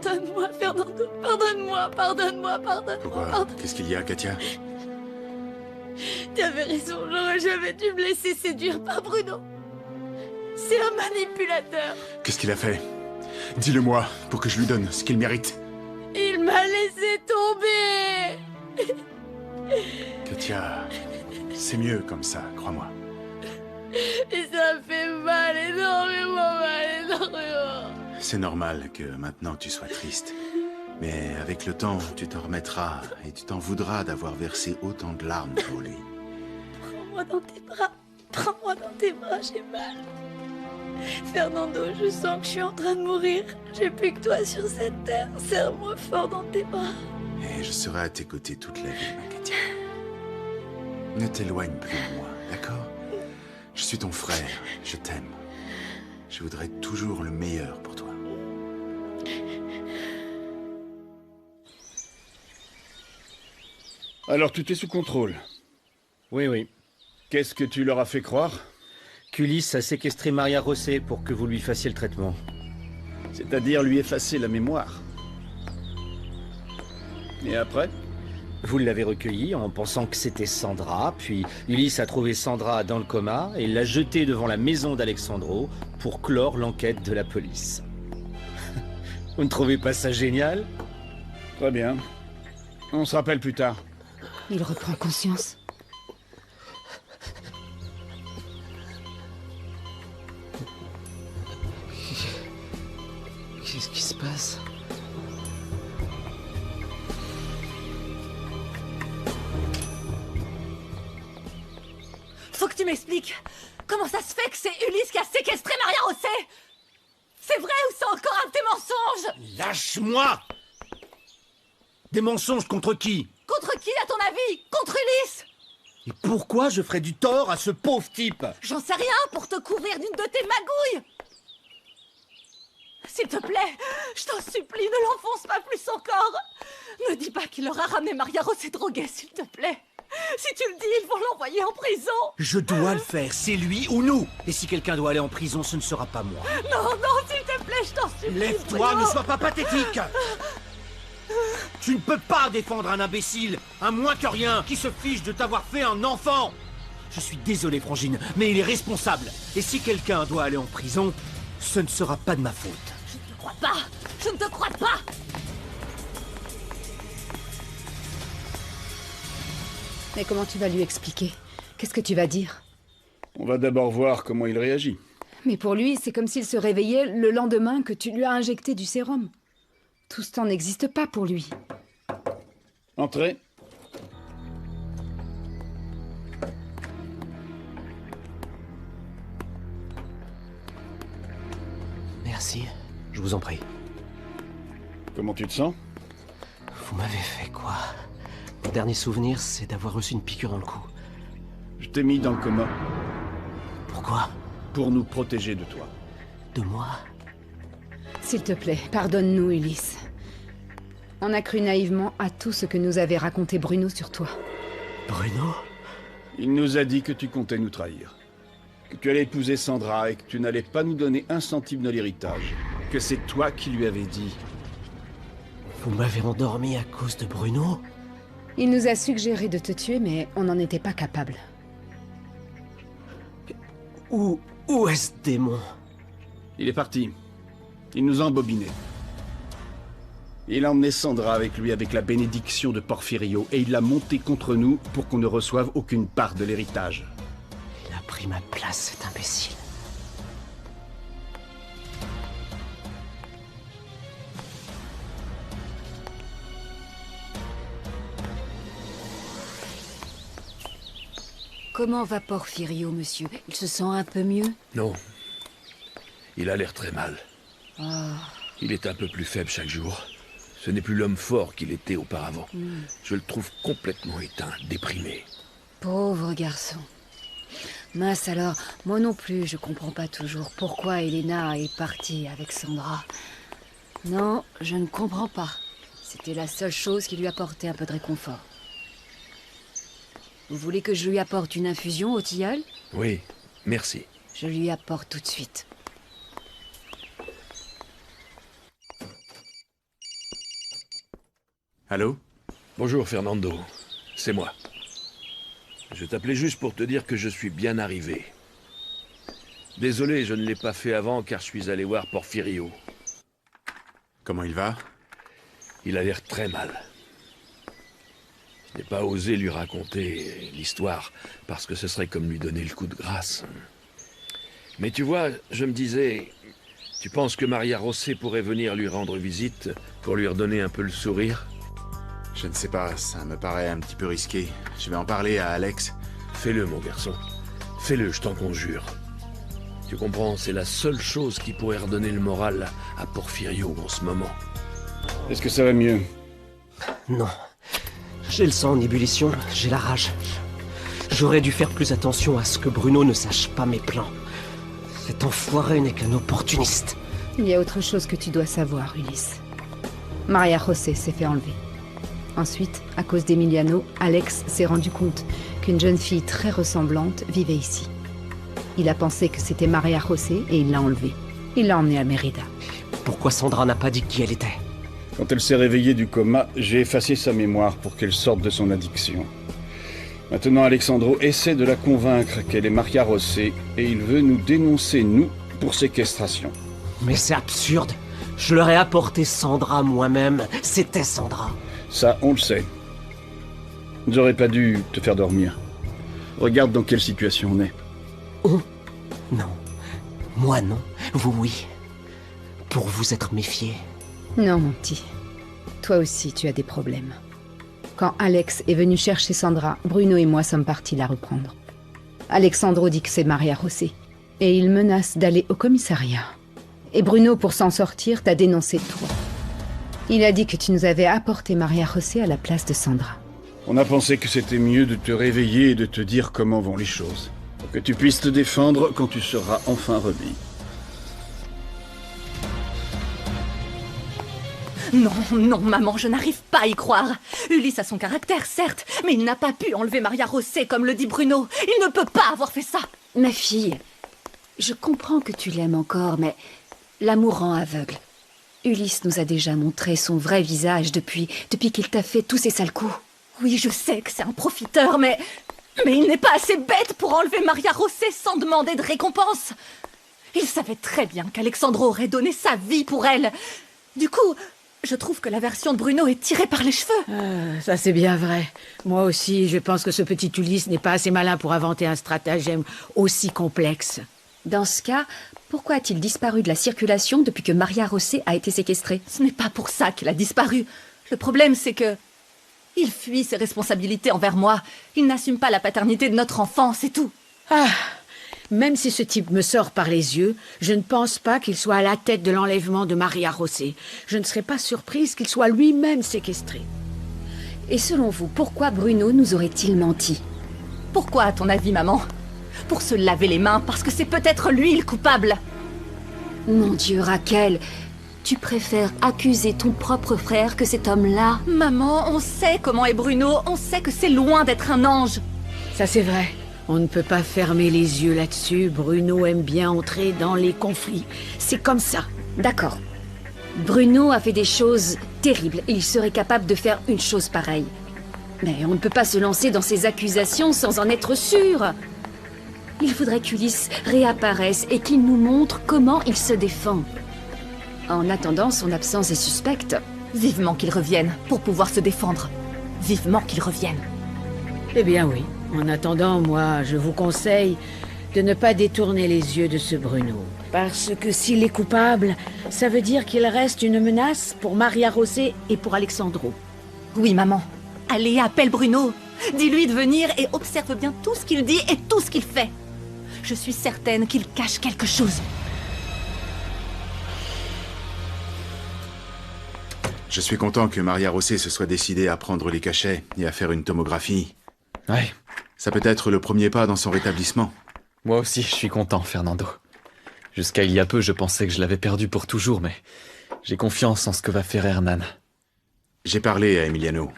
Pardonne-moi, Fernando. Pardonne-moi, pardonne-moi, pardonne-moi. Pourquoi? Qu'est-ce qu'il y a, Katia? Tu avais raison, j'aurais jamais dû me laisser séduire par Bruno. C'est un manipulateur. Qu'est-ce qu'il a fait? Dis-le-moi, pour que je lui donne ce qu'il mérite. Il m'a laissé tomber. Katia, c'est mieux comme ça, crois-moi. Et ça fait mal, énormément mal, énormément. C'est normal que maintenant tu sois triste. Mais avec le temps, tu t'en remettras et tu t'en voudras d'avoir versé autant de larmes pour lui. Prends-moi dans tes bras. Prends-moi dans tes bras, j'ai mal. Fernando, je sens que je suis en train de mourir. J'ai plus que toi sur cette terre. Serre-moi fort dans tes bras. Et je serai à tes côtés toute la vie, ma Katia. Ne t'éloigne plus de moi, d'accord? Je suis ton frère, je t'aime. Je voudrais toujours le meilleur pour toi. Alors tout est sous contrôle. Oui, oui. Qu'est-ce que tu leur as fait croire? Qu'Ulysse a séquestré Maria Rosset pour que vous lui fassiez le traitement. C'est-à-dire lui effacer la mémoire. Et après? Vous l'avez recueillie en pensant que c'était Sandra, puis Ulysse a trouvé Sandra dans le coma et l'a jetée devant la maison d'Alexandro pour clore l'enquête de la police. Vous ne trouvez pas ça génial? Très bien. On se rappelle plus tard. Il reprend conscience. Qu'est-ce qui se passe? Faut que tu m'expliques. Comment ça se fait que c'est Ulysse qui a séquestré Maria Rosset? C'est vrai ou c'est encore un de tes mensonges? Lâche-moi! Des mensonges contre qui? Contre qui, à ton avis? Contre Ulysse? Et pourquoi je ferais du tort à ce pauvre type? J'en sais rien, pour te couvrir d'une de tes magouilles. S'il te plaît, je t'en supplie, ne l'enfonce pas plus encore. Ne dis pas qu'il aura ramené Maria Rosset droguée, s'il te plaît. Si tu le dis, ils vont l'envoyer en prison. Je dois le faire, c'est lui ou nous. Et si quelqu'un doit aller en prison, ce ne sera pas moi. Non, non, s'il te plaît, je t'en supplie. Lève-toi, Bruno. ne sois pas pathétique. Tu ne peux pas défendre un imbécile, un moins que rien, qui se fiche de t'avoir fait un enfant. Je suis désolé, Frangine, mais il est responsable. Et si quelqu'un doit aller en prison, ce ne sera pas de ma faute. Je ne te crois pas. Je ne te crois pas. Mais comment tu vas lui expliquer? Qu'est-ce que tu vas dire? On va d'abord voir comment il réagit. Mais pour lui, c'est comme s'il se réveillait le lendemain que tu lui as injecté du sérum. Tout ce temps n'existe pas pour lui. Entrez. Merci, je vous en prie. Comment tu te sens? Vous m'avez fait quoi? Mon dernier souvenir, c'est d'avoir reçu une piqûre dans le cou. Je t'ai mis dans le coma Pourquoi? pour nous protéger de toi. De moi? S'il te plaît, pardonne-nous, Ulysse. On a cru naïvement à tout ce que nous avait raconté Bruno sur toi. Bruno? Il nous a dit que tu comptais nous trahir. Que tu allais épouser Sandra et que tu n'allais pas nous donner un centime de l'héritage. Que c'est toi qui lui avais dit. Vous m'avez endormi à cause de Bruno? Il nous a suggéré de te tuer, mais on n'en était pas capable. Où est ce démon? Il est parti. Il nous a embobinés. Il a emmené Sandra avec lui avec la bénédiction de Porfirio et il l'a monté contre nous pour qu'on ne reçoive aucune part de l'héritage. Il a pris ma place, cet imbécile. Comment va Porfirio, monsieur? Il se sent un peu mieux? Non. Il a l'air très mal. Il est un peu plus faible chaque jour. Ce n'est plus l'homme fort qu'il était auparavant. Je le trouve complètement éteint, déprimé. Pauvre garçon. Mince alors, moi non plus, je comprends pas toujours pourquoi Elena est partie avec Sandra. Non, je ne comprends pas. C'était la seule chose qui lui apportait un peu de réconfort. Vous voulez que je lui apporte une infusion au tilleul? Oui, merci. Je lui apporte tout de suite. Allô? Bonjour Fernando, c'est moi. Je t'appelais juste pour te dire que je suis bien arrivé. Désolé, je ne l'ai pas fait avant car je suis allé voir Porfirio. Comment il va? Il a l'air très mal. Je n'ai pas osé lui raconter l'histoire parce que ce serait comme lui donner le coup de grâce. Mais tu vois, je me disais, tu penses que Maria José pourrait venir lui rendre visite pour lui redonner un peu le sourire? Je ne sais pas, ça me paraît un petit peu risqué. Je vais en parler à Alex. Fais-le, mon garçon. Fais-le, je t'en conjure. Tu comprends, c'est la seule chose qui pourrait redonner le moral à Porfirio en ce moment. Est-ce que ça va mieux? Non. J'ai le sang en ébullition, j'ai la rage. J'aurais dû faire plus attention à ce que Bruno ne sache pas mes plans. Cet enfoiré n'est qu'un opportuniste. Il y a autre chose que tu dois savoir, Ulysse. Maria José s'est fait enlever. Ensuite, à cause d'Emiliano, Alex s'est rendu compte qu'une jeune fille très ressemblante vivait ici. Il a pensé que c'était Maria José et il l'a enlevée. Il l'a emmenée à Mérida. Pourquoi Sandra n'a pas dit qui elle était? Quand elle s'est réveillée du coma, j'ai effacé sa mémoire pour qu'elle sorte de son addiction. Maintenant, Alexandro essaie de la convaincre qu'elle est Maria José et il veut nous dénoncer, nous, pour séquestration. Mais c'est absurde. Je leur ai apporté Sandra moi-même. C'était Sandra. Ça, on le sait. J'aurais pas dû te faire dormir. Regarde dans quelle situation on est. Oh, non. Moi, non. Vous, oui. Pour vous être méfié. Non, mon petit. Toi aussi, tu as des problèmes. Quand Alex est venu chercher Sandra, Bruno et moi sommes partis la reprendre. Alexandro dit que c'est Maria José. Et il menace d'aller au commissariat. Et Bruno, pour s'en sortir, t'a dénoncé toi. Il a dit que tu nous avais apporté Maria José à la place de Sandra. On a pensé que c'était mieux de te réveiller et de te dire comment vont les choses. Pour que tu puisses te défendre quand tu seras enfin remis. Non, non, maman, je n'arrive pas à y croire. Ulysse a son caractère, certes, mais il n'a pas pu enlever Maria José, comme le dit Bruno. Il ne peut pas avoir fait ça. Ma fille, je comprends que tu l'aimes encore, mais l'amour rend aveugle. Ulysse nous a déjà montré son vrai visage depuis qu'il t'a fait tous ces sales coups. Oui, je sais que c'est un profiteur, mais il n'est pas assez bête pour enlever Maria José sans demander de récompense. Il savait très bien qu'Alexandro aurait donné sa vie pour elle. Du coup, je trouve que la version de Bruno est tirée par les cheveux. Ça c'est bien vrai. Moi aussi, je pense que ce petit Ulysse n'est pas assez malin pour inventer un stratagème aussi complexe. Dans ce cas, pourquoi a-t-il disparu de la circulation depuis que Maria José a été séquestrée? Ce n'est pas pour ça qu'il a disparu. Le problème, c'est que... il fuit ses responsabilités envers moi. Il n'assume pas la paternité de notre enfant, c'est tout. Ah, même si ce type me sort par les yeux, je ne pense pas qu'il soit à la tête de l'enlèvement de Maria José. Je ne serais pas surprise qu'il soit lui-même séquestré. Et selon vous, pourquoi Bruno nous aurait-il menti? Pourquoi, à ton avis, maman? Pour se laver les mains, parce que c'est peut-être lui le coupable. Mon Dieu, Raquel, tu préfères accuser ton propre frère que cet homme-là? Maman, on sait comment est Bruno, on sait que c'est loin d'être un ange. Ça c'est vrai. On ne peut pas fermer les yeux là-dessus. Bruno aime bien entrer dans les conflits. C'est comme ça. D'accord. Bruno a fait des choses terribles et il serait capable de faire une chose pareille. Mais on ne peut pas se lancer dans ces accusations sans en être sûr. Il faudrait qu'Ulysse réapparaisse et qu'il nous montre comment il se défend. En attendant, son absence est suspecte. Vivement qu'il revienne pour pouvoir se défendre. Vivement qu'il revienne. Eh bien oui. En attendant, moi, je vous conseille de ne pas détourner les yeux de ce Bruno. Parce que s'il est coupable, ça veut dire qu'il reste une menace pour Maria José et pour Alexandro. Oui, maman. Allez, appelle Bruno. Dis-lui de venir et observe bien tout ce qu'il dit et tout ce qu'il fait. Je suis certaine qu'il cache quelque chose. Je suis content que Maria José se soit décidée à prendre les cachets et à faire une tomographie. Ouais. Ça peut être le premier pas dans son rétablissement. Moi aussi, je suis content, Fernando. Jusqu'à il y a peu, je pensais que je l'avais perdu pour toujours, mais j'ai confiance en ce que va faire Hernan. J'ai parlé à Emiliano.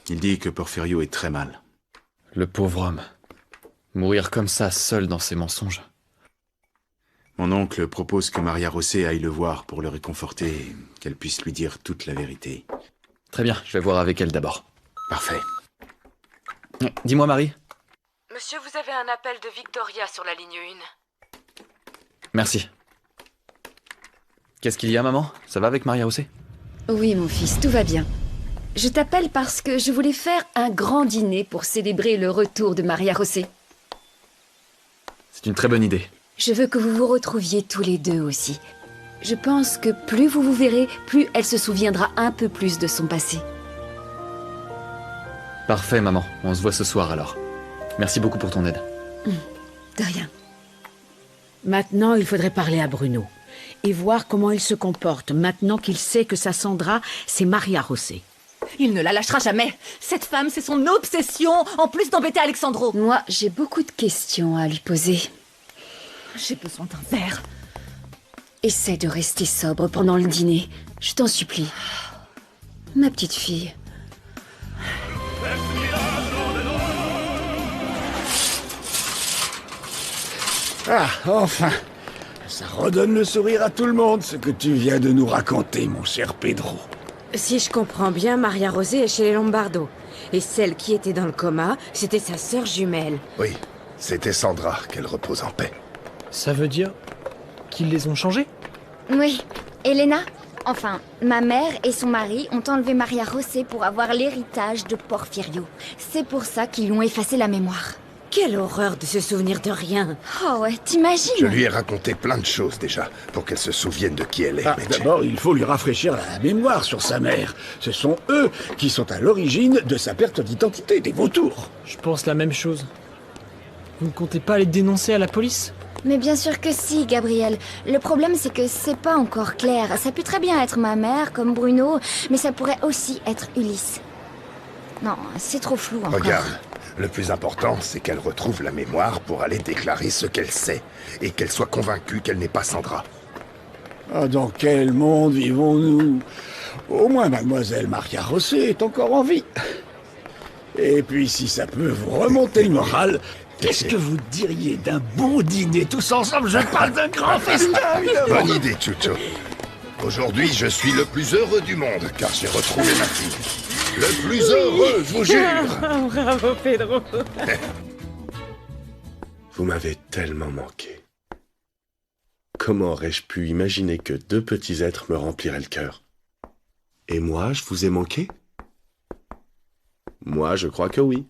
Il dit que Porfirio est très mal. Le pauvre homme. Mourir comme ça, seul dans ses mensonges. Mon oncle propose que Maria José aille le voir pour le réconforter et qu'elle puisse lui dire toute la vérité. Très bien, je vais voir avec elle d'abord. Parfait. Dis-moi, Marie. Monsieur, vous avez un appel de Victoria sur la ligne 1. Merci. Qu'est-ce qu'il y a, maman? Ça va avec Maria José? Oui, mon fils, tout va bien. Je t'appelle parce que je voulais faire un grand dîner pour célébrer le retour de Maria José. C'est une très bonne idée. Je veux que vous vous retrouviez tous les deux aussi. Je pense que plus vous vous verrez, plus elle se souviendra un peu plus de son passé. Parfait, maman. On se voit ce soir alors. Merci beaucoup pour ton aide. De rien. Maintenant, il faudrait parler à Bruno et voir comment il se comporte maintenant qu'il sait que sa Sandra, c'est Maria José. Il ne la lâchera jamais. Cette femme, c'est son obsession, en plus d'embêter Alexandro. Moi, j'ai beaucoup de questions à lui poser. J'ai besoin d'un verre. Essaie de rester sobre pendant le dîner. Je t'en supplie. Ma petite fille. Ah, enfin. Ça redonne le sourire à tout le monde, ce que tu viens de nous raconter, mon cher Pedro. Si je comprends bien, Maria José est chez les Lombardo. Et celle qui était dans le coma, c'était sa sœur jumelle. Oui, c'était Sandra, qu'elle repose en paix. Ça veut dire qu'ils les ont changés? Oui, Elena, enfin, ma mère et son mari ont enlevé Maria José pour avoir l'héritage de Porfirio. C'est pour ça qu'ils lui ont effacé la mémoire. Quelle horreur de se souvenir de rien. Oh ouais, t'imagines? Je lui ai raconté plein de choses déjà, pour qu'elle se souvienne de qui elle est. D'abord, il faut lui rafraîchir la mémoire sur sa mère. Ce sont eux qui sont à l'origine de sa perte d'identité, des vautours. Je pense la même chose. Vous ne comptez pas les dénoncer à la police? Mais bien sûr que si, Gabriel. Le problème, c'est que c'est pas encore clair. Ça peut très bien être ma mère, comme Bruno, mais ça pourrait aussi être Ulysse. Non, c'est trop flou encore. Regarde, le plus important, c'est qu'elle retrouve la mémoire pour aller déclarer ce qu'elle sait, et qu'elle soit convaincue qu'elle n'est pas Sandra. Ah, dans quel monde vivons-nous? Au moins, mademoiselle Maria José est encore en vie. Et puis, si ça peut vous remonter le moral, qu'est-ce que vous diriez d'un bon dîner tous ensemble? Je parle d'un grand festin, évidemment. Bonne idée, Chucho. Aujourd'hui, je suis le plus heureux du monde, car j'ai retrouvé ma fille. Le plus heureux, je vous jure. Bravo, Pedro. Vous m'avez tellement manqué. Comment aurais-je pu imaginer que deux petits êtres me rempliraient le cœur? Et moi, je vous ai manqué? Moi, je crois que oui.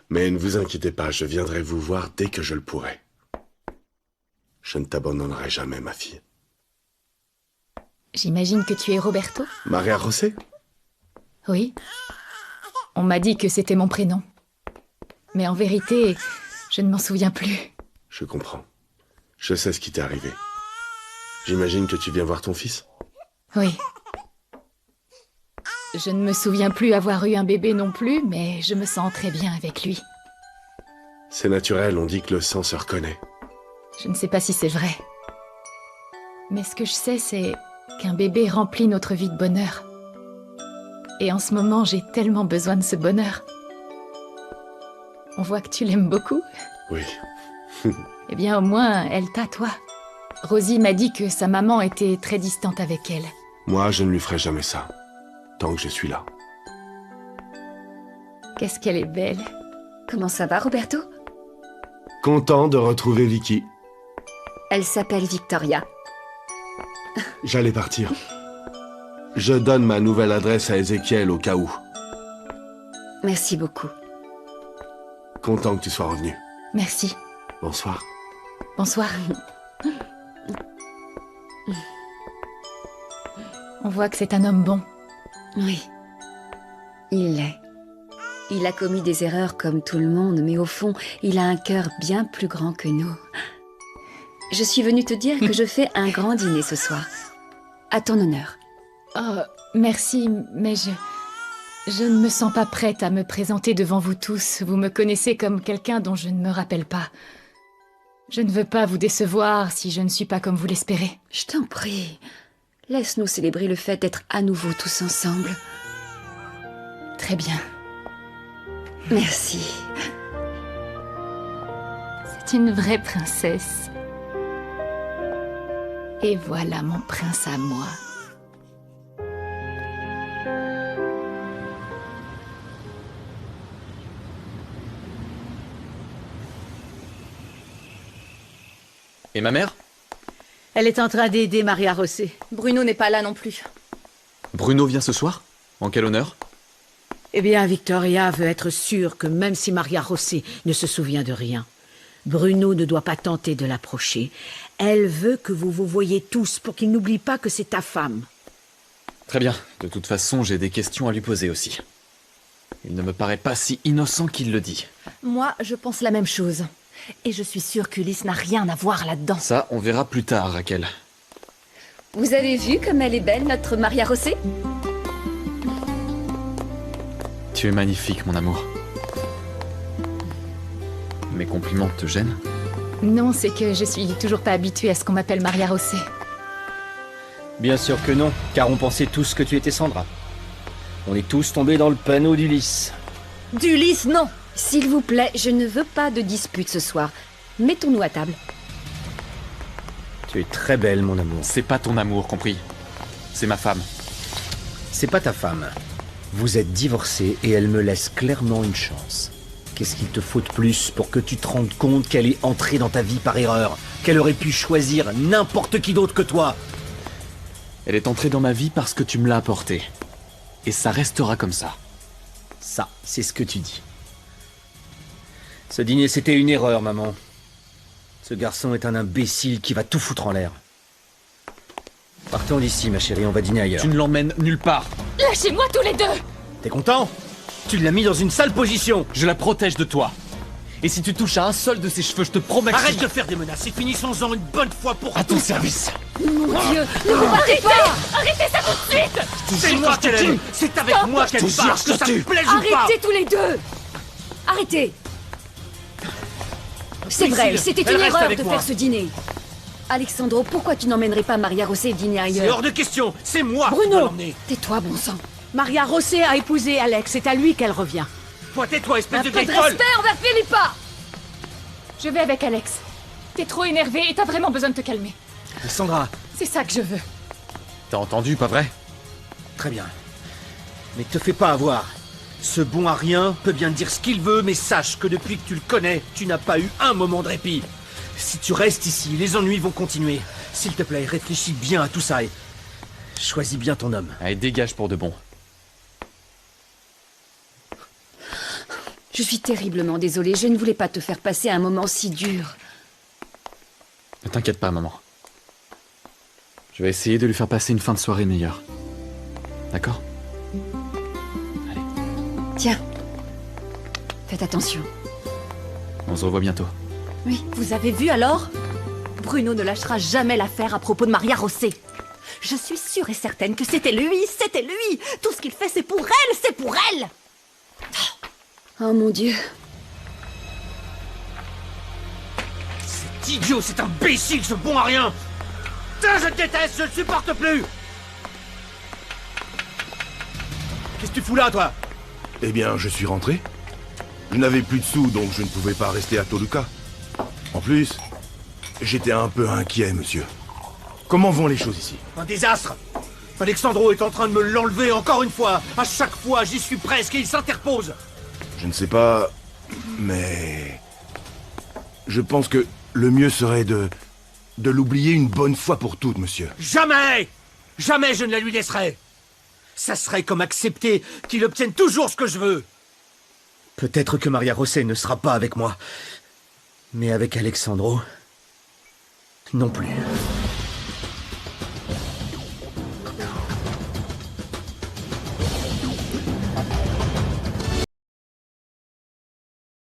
Mais ne vous inquiétez pas, je viendrai vous voir dès que je le pourrai. Je ne t'abandonnerai jamais, ma fille. J'imagine que tu es Roberto? Maria José? Oui. On m'a dit que c'était mon prénom. Mais en vérité, je ne m'en souviens plus. Je comprends. Je sais ce qui t'est arrivé. J'imagine que tu viens voir ton fils? Oui. Je ne me souviens plus avoir eu un bébé non plus, mais je me sens très bien avec lui. C'est naturel, on dit que le sang se reconnaît. Je ne sais pas si c'est vrai. Mais ce que je sais, c'est qu'un bébé remplit notre vie de bonheur. Et en ce moment, j'ai tellement besoin de ce bonheur. On voit que tu l'aimes beaucoup. Oui. Eh bien, au moins, elle t'a, toi. Rosie m'a dit que sa maman était très distante avec elle. Moi, je ne lui ferai jamais ça. Tant que je suis là. Qu'est-ce qu'elle est belle. Comment ça va, Roberto? Content de retrouver Vicky. Elle s'appelle Victoria. J'allais partir. Je donne ma nouvelle adresse à Ézéchiel au cas où. Merci beaucoup. Content que tu sois revenu. Merci. Bonsoir. Bonsoir. On voit que c'est un homme bon. Oui. Il l'est. Il a commis des erreurs comme tout le monde, mais au fond, il a un cœur bien plus grand que nous. Je suis venue te dire que je fais un grand dîner ce soir. À ton honneur. Oh, merci, mais je ne me sens pas prête à me présenter devant vous tous. Vous me connaissez comme quelqu'un dont je ne me rappelle pas. Je ne veux pas vous décevoir si je ne suis pas comme vous l'espérez. Je t'en prie. Laisse-nous célébrer le fait d'être à nouveau tous ensemble. Très bien. Merci. C'est une vraie princesse. Et voilà mon prince à moi. Et ma mère? Elle est en train d'aider Maria José. Bruno n'est pas là non plus. Bruno vient ce soir? En quel honneur? Eh bien, Victoria veut être sûre que même si Maria José ne se souvient de rien, Bruno ne doit pas tenter de l'approcher. Elle veut que vous vous voyiez tous pour qu'il n'oublie pas que c'est ta femme. Très bien. De toute façon, j'ai des questions à lui poser aussi. Il ne me paraît pas si innocent qu'il le dit. Moi, je pense la même chose. Et je suis sûre qu'Ulysse n'a rien à voir là-dedans. Ça, on verra plus tard, Raquel. Vous avez vu comme elle est belle, notre Maria José? Tu es magnifique, mon amour. Mes compliments te gênent? Non, c'est que je suis toujours pas habituée à ce qu'on m'appelle Maria José. Bien sûr que non, car on pensait tous que tu étais Sandra. On est tous tombés dans le panneau d'Ulysse. D'Ulysse, non! S'il vous plaît, je ne veux pas de dispute ce soir. Mettons-nous à table. Tu es très belle, mon amour. C'est pas ton amour, compris? C'est ma femme. C'est pas ta femme. Vous êtes divorcés et elle me laisse clairement une chance. Qu'est-ce qu'il te faut de plus pour que tu te rendes compte qu'elle est entrée dans ta vie par erreur? Qu'elle aurait pu choisir n'importe qui d'autre que toi? Elle est entrée dans ma vie parce que tu me l'as apportée. Et ça restera comme ça. Ça, c'est ce que tu dis. Ce dîner, c'était une erreur, maman. Ce garçon est un imbécile qui va tout foutre en l'air. Partons d'ici, ma chérie, on va dîner ailleurs. Tu ne l'emmènes nulle part. Lâchez-moi tous les deux! T'es content? Tu l'as mis dans une sale position. Je la protège de toi. Et si tu touches à un seul de ses cheveux, je te promets que... Arrête de faire des menaces et finissons-en une bonne fois pour à ton service. Mon Dieu, ne vous arrêtez! Arrêtez ça tout de suite! C'est moi qu'elle aime. C'est avec moi qu'elle part, que ça me plaise ou pas. Arrêtez tous les deux! Arrêtez! C'est vrai, c'était une erreur de faire ce dîner. Alexandro, pourquoi tu n'emmènerais pas Maria José dîner ailleurs? C'est hors de question. C'est moi qui dois Bruno! l'emmener. Tais-toi, bon sang. Maria José a épousé Alex, c'est à lui qu'elle revient. Toi, tais-toi, espèce Un de peu de vieille folle. respect envers Philippa! Je vais avec Alex. T'es trop énervé et t'as vraiment besoin de te calmer. Sandra. C'est ça que je veux. T'as entendu, pas vrai? Très bien. Mais te fais pas avoir. Ce bon à rien peut bien dire ce qu'il veut, mais sache que depuis que tu le connais, tu n'as pas eu un moment de répit. Si tu restes ici, les ennuis vont continuer. S'il te plaît, réfléchis bien à tout ça et choisis bien ton homme. Allez, dégage pour de bon. Je suis terriblement désolée, je ne voulais pas te faire passer un moment si dur. Ne t'inquiète pas, maman. Je vais essayer de lui faire passer une fin de soirée meilleure. D'accord? Tiens, faites attention. On se revoit bientôt. Oui, vous avez vu alors? Bruno ne lâchera jamais l'affaire à propos de Maria José. Je suis sûre et certaine que c'était lui, c'était lui. Tout ce qu'il fait, c'est pour elle, c'est pour elle. Oh mon Dieu. C'est idiot, c'est imbécile, ce bon à rien. Putain, je te déteste, je le supporte plus. Qu'est-ce que tu fous là, toi? Eh bien, je suis rentré. Je n'avais plus de sous, donc je ne pouvais pas rester à Toluca. En plus, j'étais un peu inquiet, monsieur. Comment vont les choses ici? Un désastre. Alexandro est en train de me l'enlever encore une fois. À chaque fois, j'y suis presque et il s'interpose. Je ne sais pas, mais... Je pense que le mieux serait de l'oublier une bonne fois pour toutes, monsieur. Jamais! Jamais je ne la lui laisserai. Ça serait comme accepter qu'il obtienne toujours ce que je veux. Peut-être que Maria José ne sera pas avec moi. Mais avec Alexandro... non plus.